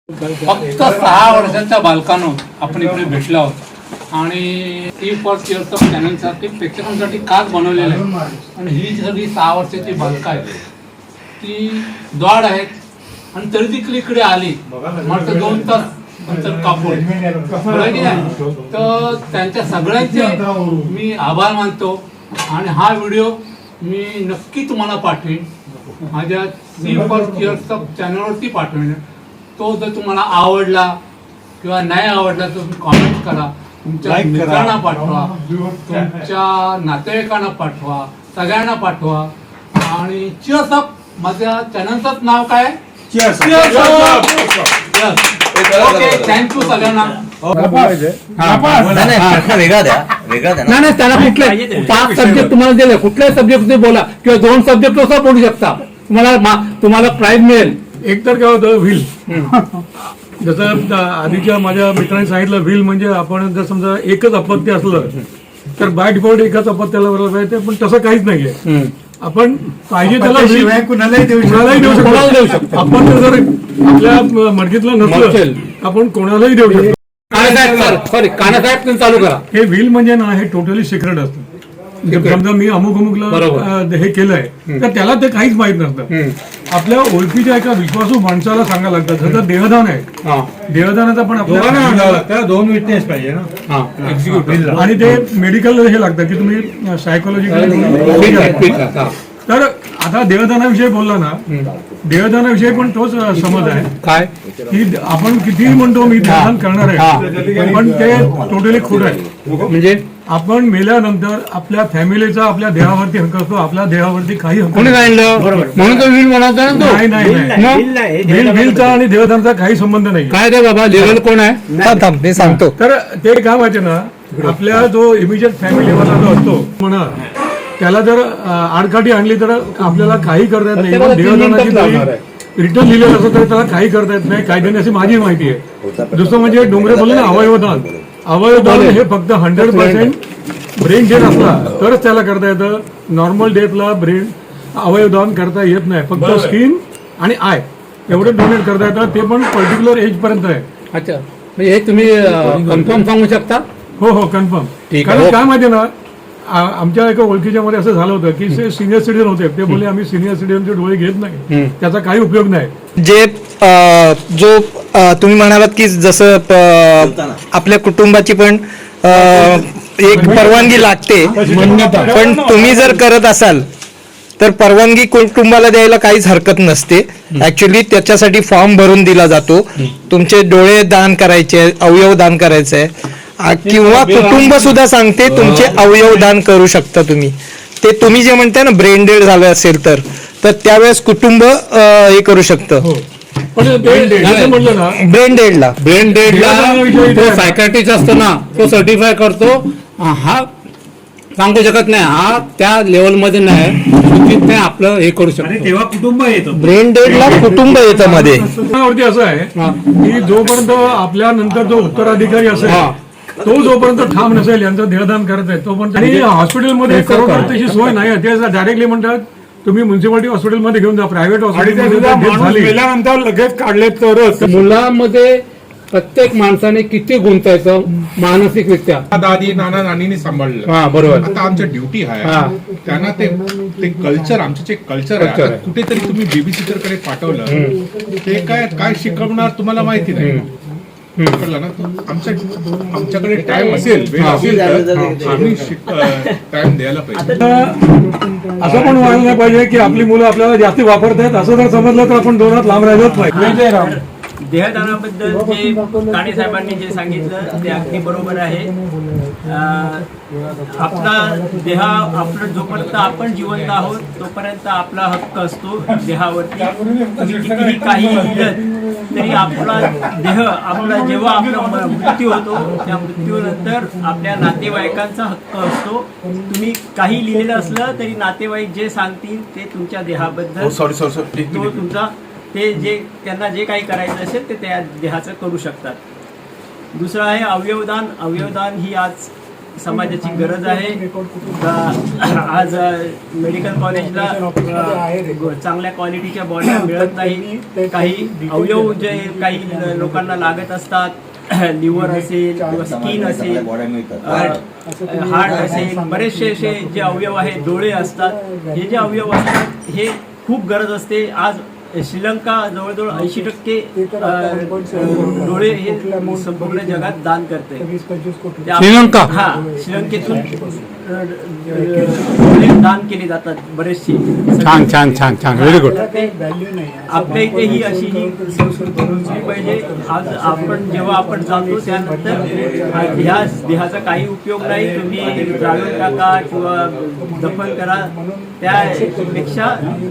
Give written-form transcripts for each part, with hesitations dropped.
फक्त 6 वर्षाच्या बालकानं आपण इकडे भेटलो आहोत आणि ती फर्स्ट इयर्स ऑफ चॅनलसाठी प्रेक्षकांसाठी खास बनवलेलं आहे. आणि ही सगळी 6 वर्षाची बालकं आहेत, ती द्वाड आहेत आणि तरी ती इकडे आली मात्र 2 तास नंतर कापूर की नाही. तर त्यांच्या सगळ्यांचे मी आभार मानतो आणि हा व्हिडिओ मी नक्की तुम्हाला पाठवेन, माझ्या सी फर्स्ट इयर्स ऑफ चॅनलवरती पाठवेन. तो जर तुम्हाला आवडला किंवा नाही आवडला तर तुम्ही कॉमेंट करा, तुमच्या मित्रांना पाठवा, तुमच्या नातेवाईकांना पाठवा, सगळ्यांना पाठवा. आणि चिअर्स अप. माझ्या चॅनलचं नाव काय? Cheers up. ओके, थँक्यू सगळ्यांना. वेगळा द्या. नाही त्याला कुठले 5 सब्जेक्ट तुम्हाला दिले, कुठल्याही सब्जेक्ट बोला किंवा 2 सब्जेक्ट सुद्धा बोलू शकता, तुम्हाला प्राइज मिळेल. एक तर काय होतं व्हील, जसं आधीच्या माझ्या मित्रांनी सांगितलं, व्हील म्हणजे आपण जर समजा एकच अपत्य असलं तर बाय डिफॉल्ट एकाच अपत्याला बरोबर पाहिजे, पण तसं काहीच नाहीये. आपण पाहिजे त्याला कुणालाही देऊ शकतो. आपण जर आपल्या मर्जीतलं नसलं आपण कोणालाही देऊ शकतो. सॉरी, कानासाहेब चालू करा. हे व्हील म्हणजे ना, हे टोटली सिक्रेट असतं. समजा मी अमुकला हे केलंय तर त्याला ते काहीच माहित नसतं. आपल्या ओळखीच्या एका विश्वासू माणसाला सांगायला लागतं. जसं देहदान आहे, देहदानाचा पण आपल्याला 2 विटनेस पाहिजे ना, आणि ते मेडिकल हे लागतं की तुम्ही सायकोलॉजिकल. तर आता देहदानाविषयी बोलला ना, देहदानाविषयी पण तोच समज आहे काय की आपण कितीही म्हणतो मी देहदान करणार आहे, पण ते टोटली खोट आहे. म्हणजे आपण मेल्यानंतर आपल्या फॅमिलीचा आपल्या देहावरती हक्क असतो, आपल्या देहावरती काही हक्क कोणी सांगितलं? म्हणून तो व्हील बनवता ना. नाही, व्हीलचा आणि देहदानचा काही संबंध नाही. काय रे बाबा, लिगल कोण आहे? मी सांगतो. तर ते काय माहिती ना, आपल्या जो इमिजिएट फॅमिलीवाला जो असतो म्हणा, त्याला जर आडकाठी आणली तर आपल्याला काही करता येत नाही. देहदानाची रिटर्न लिहिलेलं असतं तर त्याला काही करता येत नाही कायद्याने, अशी माझी माहिती आहे. दुसरं म्हणजे डोंगरे बोलले ना, अवयवदान. अवयवदान हे फक्त 100% ब्रेन डेथ असला तरच त्याला करता येतं. नॉर्मल डेथला ब्रेन अवयवदान करता येत नाही. फक्त स्किन आणि आय एवढं डोनेट करता येतं, ते पण पर्टिक्युलर एज पर्यंत आहे. अच्छा, म्हणजे हे तुम्ही कन्फर्म सांगू शकता? हो, कन्फर्म. कारण काय माहिती ना, आमच्या एका ओळखीच्या मध्ये असं झालं होतं की ते सिनियर सिटीजन होते. ते बोलले आम्ही सिनियर सिटीजनचे डोळे घेत नाही, त्याचा काही उपयोग नाही. जे जो तुम्ही म्हणालात की जसं आपल्या कुटुंबाची पण एक परवानगी लागते, पण तुम्ही जर करत असाल तर परवानगी कुटुंबाला द्यायला काहीच हरकत नसते. ऍक्च्युली त्याच्यासाठी फॉर्म भरून दिला जातो. तुमचे डोळे दान करायचे, अवयव दान करायचे, किंवा कुटुंब सुद्धा सांगते तुमचे अवयव दान करू शकता तुम्ही. ते तुम्ही जे म्हणताय ना, ब्रेन डेड झालं असेल तर त्यावेळेस कुटुंब हे करू शकतं. ब्रेन डेडला तो सायकायट्रिस्ट असतो ना, तो सर्टिफाय करतो. हा सांगू शकत नाही, हा त्या लेवल मध्ये नाही, आपलं हे करू शकतो. तेव्हा कुटुंब येतं. ब्रेन डेडला कुटुंब येतं मध्ये. असं आहे की जोपर्यंत आपल्या नंतर जो उत्तराधिकारी असेल तो जोपर्यंत ठाम नसेल यांचं देहदान करत आहे तोपर्यंत. आणि हॉस्पिटलमध्ये करोडपतीची सोय नाही आहे. ते डायरेक्टली म्हणतात तुम्ही म्युन्सिपालिटी हॉस्पिटलमध्ये घेऊन जा, प्रायव्हेट हॉस्पिटलमध्ये मेल्यानंतर लगेच काढले तरच. मुलांमध्ये प्रत्येक माणसाने किती गुंतायचं मानसिकरित्या. दादी नाना नानीने सांभाळलं. हा, बरोबर. आता आमच्या ड्युटी आहे, त्यांना ते कल्चर, आमचं जे कल्चर आहे, आता कुठेतरी तुम्ही बेबीसिटर कडे पाठवलं, ते काय शिकवणार तुम्हाला माहिती नाही. कळलं ना? आमच्याकडे टाइम असेल, वेळ असेल तर आम्ही टाइम द्यायला पाहिजे. असं पण व्हायला नाही पाहिजे की आपली मुलं आपल्याला जास्त वापरतात. असं जर समजलं तर आपण 2 हात लांब राहिलोच पाहिजे. देहदानाबद्दल जे काणे साहेबांनी जे सांगितलं ते अगदी बरोबर आहे. आपला देह, आपलं जोपर्यंत आपण जिवंत आहोत तोपर्यंत आपला हक्क असतो देहावरती. कितीही काही लिहिलं तरी आपला देह, आपला जेव्हा आपला मृत्यू होतो त्या मृत्यूनंतर आपल्या नातेवाईकांचा हक्क असतो. तुम्ही काही लिहिलेलं असलं तरी नातेवाईक जे सांगतील ते तुमच्या देहाबद्दल, तो तुमचा, ते जे त्यांना जे काही करायचं असेल ते त्या देहाचं करू शकतात. दुसरं आहे अवयवदान. अवयवदान ही आज समाजाची गरज आहे. आज मेडिकल कॉलेजला चांगल्या क्वालिटीच्या बॉड्या मिळत नाही. काही अवयव जे काही लोकांना लागत असतात, लिव्हर असेल किंवा स्किन असेल, हार्ट असेल, बरेचसे असे जे अवयव आहेत, डोळे असतात, हे जे अवयव असतात हे खूप गरज असते. आज श्रीलंका जवळजवळ 80% डोळे हे संपूर्ण जगात दान करते. श्रीलंका? हा, श्रीलंकेतून डोळे दान केले जातात बरेचसे. छान छान छान छान, व्हेरी गुड. आपल्या इथे ही अशी ही संस्कृती रुजली पाहिजे. आज जेव्हा आपण जातो त्यानंतर ह्या देहाचा काही उपयोग नाही, तुम्ही जाळून टाका किंवा दफन करा. त्यापेक्षा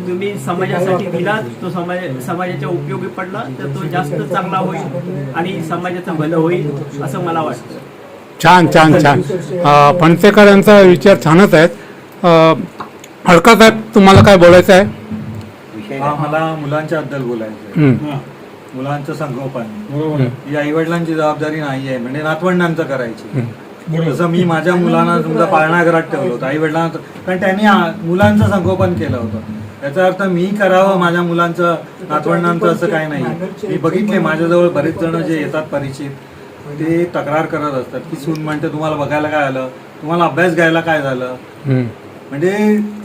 तुम्ही समाजासाठी दिला, तो समाजाच्या उपयोगी पडला तर तो जास्त चांगला होईल आणि समाजाचं भलं होईल असं मला वाटतं. छान छान छान. फणसेकर यांचा विचार छानच आहेत. हडका साहेब, तुम्हाला काय बोलायचं आहे? मला मुलांच्या बद्दल बोलायचं आहे. मुलांचं संगोपन ही आईवडिलांची जबाबदारी नाही आहे, म्हणजे नातवंडांचं करायची. जसं मी माझ्या मुलांना समजा पाळणाघरात ठेवलं होतं आईवडिलांना, कारण त्यांनी मुलांचं संगोपन केलं होतं. याचा अर्थ मी करावं माझ्या मुलांचं नातवंडांचं असं काही नाही. मी बघितले माझ्याजवळ बरेच जण जे येतात परिचित, ते तक्रार करत असतात की सून म्हणते तुम्हाला बघायला काय आलं, तुम्हाला अभ्यास घ्यायला काय झालं. म्हणजे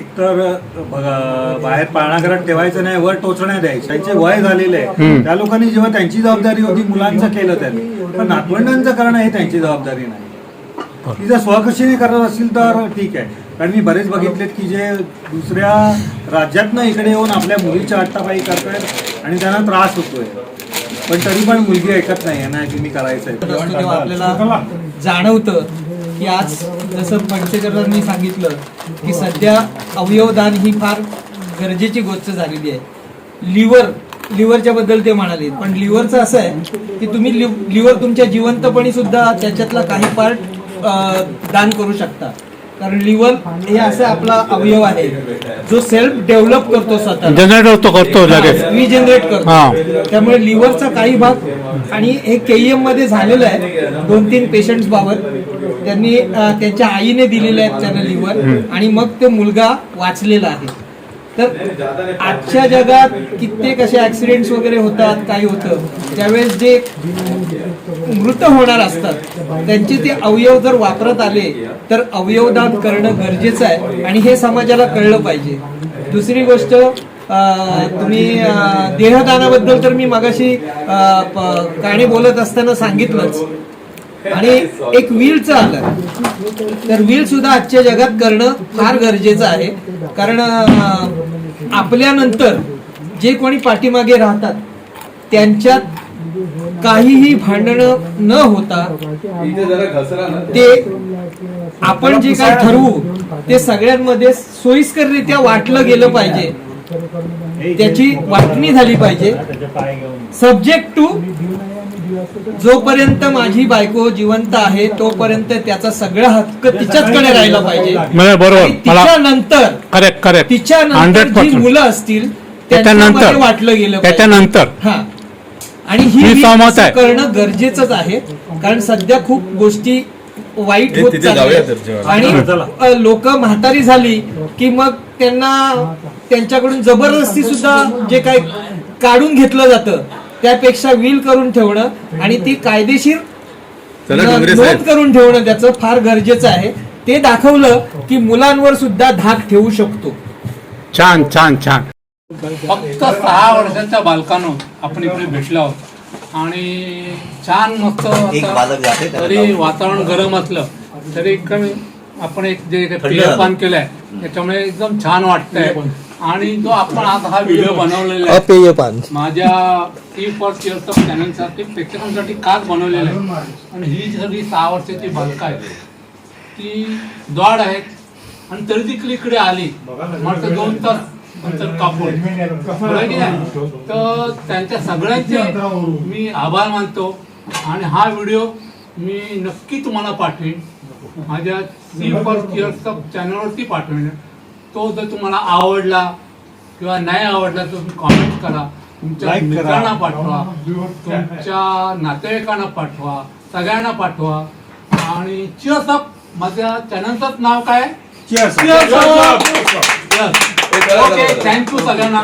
एकतर बाहेर पाळणाघरात ठेवायचं नाही, वर टोचण्या द्यायच्या. त्यांचे वय झालेले आहे, त्या लोकांनी जेव्हा त्यांची जबाबदारी होती मुलांचं केलं त्यांनी, पण नातवंडांचं करणं हे त्यांची जबाबदारी नाही. ती जर स्वखुशीने करत असतील तर ठीक आहे, कारण मी बरेच बघितलेत की जे दुसऱ्या राज्यातनं इकडे येऊन आपल्या मुलीच्या हट्टापायी करतायत आणि त्यांना त्रास होतोय, पण तरी पण मुलगी ऐकत नाही ना की मी करायचंय. तेव्हा आपल्याला जाणवतं की आज जसं फणसेकरांनी सांगितलं की सध्या अवयवदान ही फार गरजेची गोष्ट झालेली आहे. लिव्हरच्या बद्दल ते म्हणाले, पण लिव्हरचं असं आहे की तुम्ही लिव्हर तुमच्या जिवंतपणी सुद्धा त्याच्यातला काही पार्ट दान करू शकता. कारण लिव्हर हे असं आपला अवयव आहे जो सेल्फ डेव्हलप करतो, स्वतः जनरेट करतो, लगेच रिजनरेट करतो. त्यामुळे लिव्हरचा काही भाग, आणि हे KEM मध्ये झालेलं आहे 2-3 पेशंट्स बाबत. त्यांनी त्यांच्या आईने दिलेले आहेत त्यांना लिव्हर, आणि मग तो मुलगा वाचलेला आहे. तर आजच्या जगात कित्येक असे ऍक्सिडेंट्स वगैरे होतात, काही होतं त्यावेळेस जे मृत होणार असतात त्यांचे ते अवयव जर वापरत आले तर अवयवदान करणं गरजेचं आहे, आणि हे समाजाला कळलं पाहिजे. दुसरी गोष्ट, तुम्ही देहदानाबद्दल तर मी मगाशी गाणी बोलत असताना सांगितलंच. आणि एक व्हीलचं आलं तर व्हील सुद्धा आजच्या जगात करणं फार गरजेचं आहे. कारण आपल्यानंतर जे कोणी पाठीमागे राहतात त्यांच्यात काहीही भांडणं न होता ते आपण जे काही ठरवू ते सगळ्यांमध्ये सोयीस्कररित्या वाटलं गेलं पाहिजे, त्याची वाटणी झाली पाहिजे. सब्जेक्ट टू जोपर्यंत माझी बायको जिवंत आहे तोपर्यंत त्याचा सगळा हक्क तिच्याचकडे राहिला पाहिजे. तिच्यानंतर जी मुलं असतील त्याच्यानंतर वाटलं गेलं त्याच्यानंतर. हा, आणि ही करणं गरजेचंच आहे, कारण सध्या खूप गोष्टी वाईट होत चालल्या. आणि लोक म्हातारी झाली की मग त्यांच्याकडून जबरदस्ती सुद्धा जे काही काढून घेतलं जातं त्यापेक्षा विल करून ठेवणं आणि ती कायदेशीर नोंद करून ठेवणं त्याचं फार गरजेचं आहे. ते दाखवलं की मुलांवर सुद्धा धाक ठेवू शकतो. छान छान छान. फक्त 6 वर्षाच्या बालकानं आपण इकडे भेटलो आहोत आणि छान मस्त, तरी वातावरण गरम असलं तरी कमी आपण एक जे पेयपान केलंय त्याच्यामुळे एकदम छान वाटतंय. आणि जो आपण आज हा व्हिडिओ बनवलेला आहे माझ्या E4 चॅनलसाठी प्रेक्षकांसाठी खास बनवलेला आहे. आणि ही सगळी 6 वर्षाची बालका आहे, ती द्वाड आहेत आणि तरी ती इकडे आली मात्र 2 तास नंतर कापून. तर त्यांच्या सगळ्यांचे मी आभार मानतो. आणि हा व्हिडिओ मी नक्की तुम्हाला पाठवेन, माझ्या E4 चॅनलवरती पाठवेन. तो जर तुम्हाला आवडला किंवा नाही आवडला तर तुम्ही कॉमेंट करा, तुमच्या मित्रांना पाठवा, तुमच्या नातेवाईकांना पाठवा, सगळ्यांना पाठवा. आणि चिअर्स अप माझ्या चॅनलचंच नाव काय? Cheers. ओके, थँक्यू सगळ्यांना.